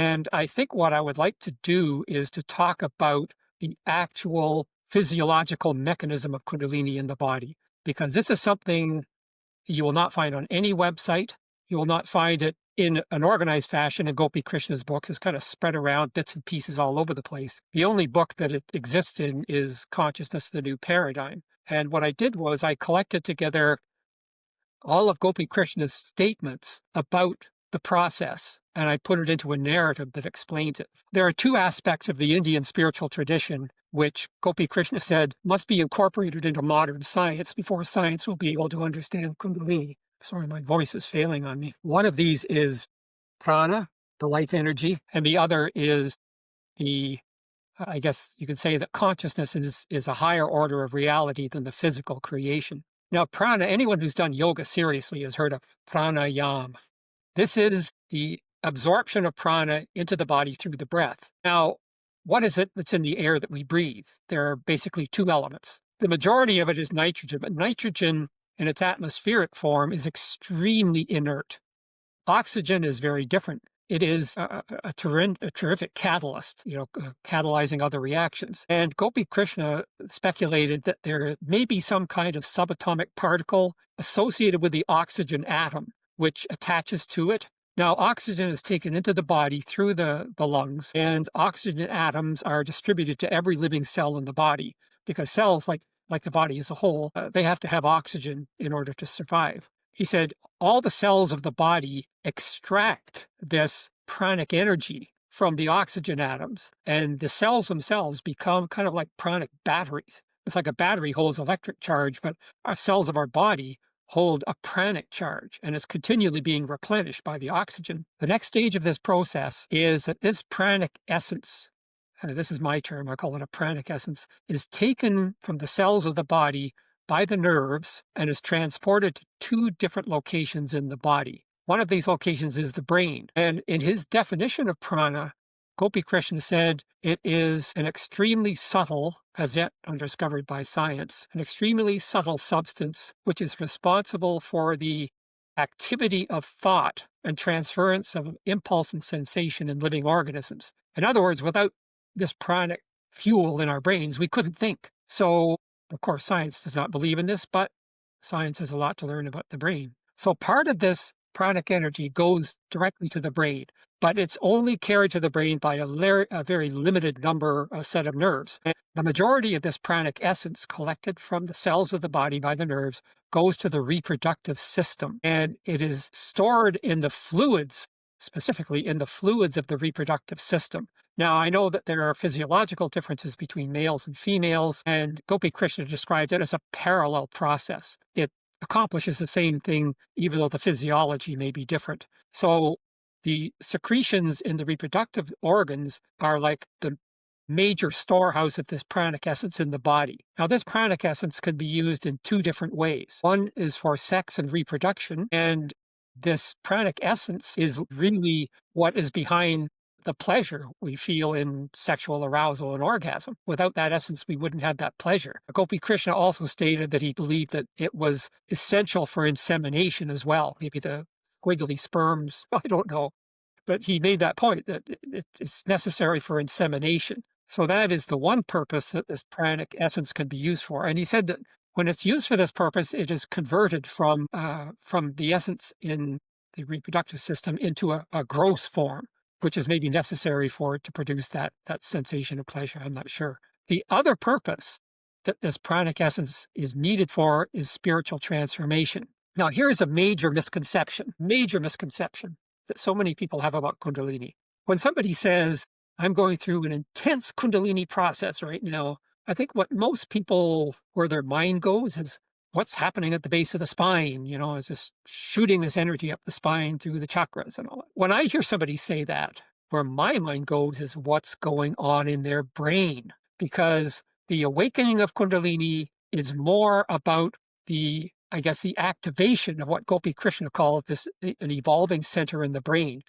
And I think what I would like to do is to talk about the actual physiological mechanism of Kundalini in the body, because this is something you will not find on any website. You will not find it in an organized fashion in Gopi Krishna's books. It's kind of spread around bits and pieces all over the place. The only book that it exists in is Consciousness, the New Paradigm. And what I did was I collected together all of Gopi Krishna's statements about the process, and I put it into a narrative that explains it. There are two aspects of the Indian spiritual tradition which Gopi Krishna said must be incorporated into modern science before science will be able to understand Kundalini. Sorry, my voice is failing on me. One of these is Prana, the life energy, and the other is I guess you could say that consciousness is a higher order of reality than the physical creation. Now, prana, anyone who's done yoga seriously has heard of pranayama. This is the absorption of prana into the body through the breath. Now, what is it that's in the air that we breathe? There are basically two elements. The majority of it is nitrogen, but nitrogen in its atmospheric form is extremely inert. Oxygen is very different. It is a terrific catalyst, catalyzing other reactions. And Gopi Krishna speculated that there may be some kind of subatomic particle associated with the oxygen atom, which attaches to it. Now, oxygen is taken into the body through the lungs, and oxygen atoms are distributed to every living cell in the body, because cells, like the body as a whole, they have to have oxygen in order to survive. He said all the cells of the body extract this pranic energy from the oxygen atoms, and the cells themselves become kind of like pranic batteries. It's like a battery holds electric charge, but our cells of our body hold a pranic charge, and it's continually being replenished by the oxygen. The next stage of this process is that this pranic essence, this is my term, I call it a pranic essence, is taken from the cells of the body by the nerves and is transported to two different locations in the body. One of these locations is the brain. And in his definition of prana, Gopi Krishna said it is an extremely subtle, as yet undiscovered by science, an extremely subtle substance which is responsible for the activity of thought and transference of impulse and sensation in living organisms. In other words, without this pranic fuel in our brains, we couldn't think. So, of course, science does not believe in this, but science has a lot to learn about the brain. So part of this pranic energy goes directly to the brain, but it's only carried to the brain by a very limited set of nerves. And the majority of this pranic essence collected from the cells of the body by the nerves goes to the reproductive system, and it is stored in the fluids, specifically in the fluids of the reproductive system. Now, I know that there are physiological differences between males and females, and Gopi Krishna described it as a parallel process. It accomplishes the same thing, even though the physiology may be different. So the secretions in the reproductive organs are like the major storehouse of this pranic essence in the body. Now, this pranic essence can be used in two different ways. One is for sex and reproduction, and this pranic essence is really what is behind the pleasure we feel in sexual arousal and orgasm. Without that essence, we wouldn't have that pleasure. Gopi Krishna also stated that he believed that it was essential for insemination as well. Maybe the squiggly sperms, I don't know. But he made that point that it's necessary for insemination. So that is the one purpose that this pranic essence can be used for. And he said that when it's used for this purpose, it is converted from the essence in the reproductive system into a gross form, which is maybe necessary for it to produce that sensation of pleasure. I'm not sure. The other purpose that this pranic essence is needed for is spiritual transformation. Now, here's a major misconception that so many people have about Kundalini. When somebody says, I'm going through an intense Kundalini process right now, I think what most people, where their mind goes, is what's happening at the base of the spine, is just shooting this energy up the spine through the chakras and all that. When I hear somebody say that, where my mind goes is what's going on in their brain, because the awakening of Kundalini is more about the activation of what Gopi Krishna called an evolving center in the brain.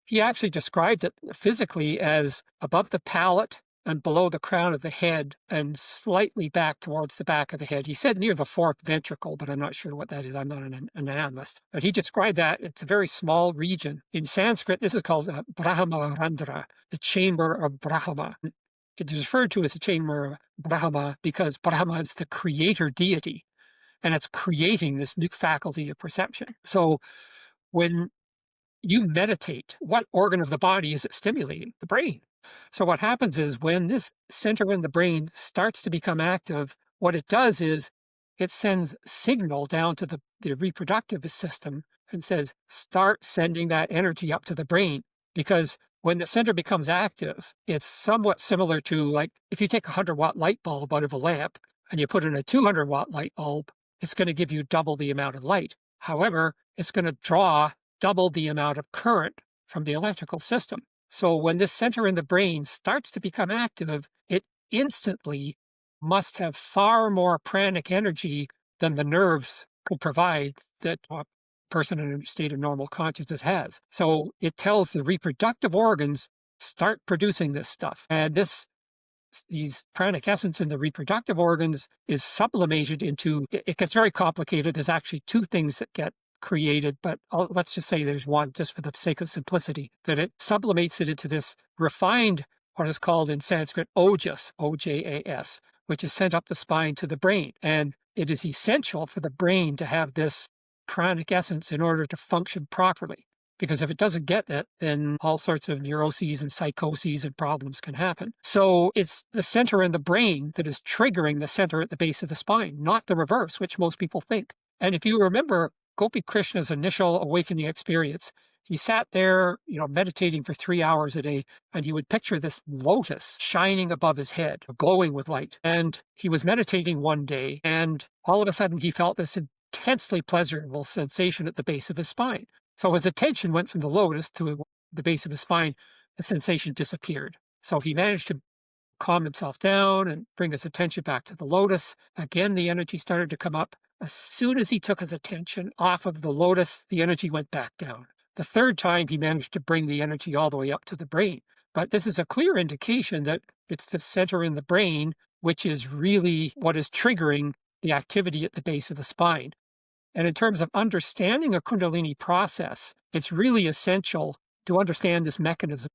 He actually described it physically as above the palate and below the crown of the head and slightly back towards the back of the head. He said near the fourth ventricle, but I'm not sure what that is. I'm not an anatomist. But he described that it's a very small region. In Sanskrit, this is called Brahma randhra, the chamber of Brahma. It is referred to as the chamber of Brahma because Brahma is the creator deity, and it's creating this new faculty of perception. So when you meditate, what organ of the body is it stimulating? The brain. So what happens is when this center in the brain starts to become active, what it does is it sends signal down to the reproductive system and says, start sending that energy up to the brain. Because when the center becomes active, it's somewhat similar to, like, if you take a 100-watt light bulb out of a lamp and you put in a 200-watt light bulb, it's going to give you double the amount of light. However, it's going to draw double the amount of current from the electrical system. So when this center in the brain starts to become active, it instantly must have far more pranic energy than the nerves could provide that a person in a state of normal consciousness has. So it tells the reproductive organs, start producing this stuff. And these pranic essence in the reproductive organs is sublimated into, it gets very complicated. There's actually two things that get created, but let's just say there's one, just for the sake of simplicity, that it sublimates it into this refined, what is called in Sanskrit, ojas, O-J-A-S, which is sent up the spine to the brain. And it is essential for the brain to have this pranic essence in order to function properly. Because if it doesn't get that, then all sorts of neuroses and psychoses and problems can happen. So it's the center in the brain that is triggering the center at the base of the spine, not the reverse, which most people think. And if you remember Gopi Krishna's initial awakening experience, he sat there, meditating for 3 hours a day, and he would picture this lotus shining above his head, glowing with light. And he was meditating one day, and all of a sudden he felt this intensely pleasurable sensation at the base of his spine. So his attention went from the lotus to the base of his spine. The sensation disappeared. So he managed to calm himself down and bring his attention back to the lotus. Again, the energy started to come up. As soon as he took his attention off of the lotus, the energy went back down. The third time, he managed to bring the energy all the way up to the brain. But this is a clear indication that it's the center in the brain, which is really what is triggering the activity at the base of the spine. And in terms of understanding a Kundalini process, it's really essential to understand this mechanism.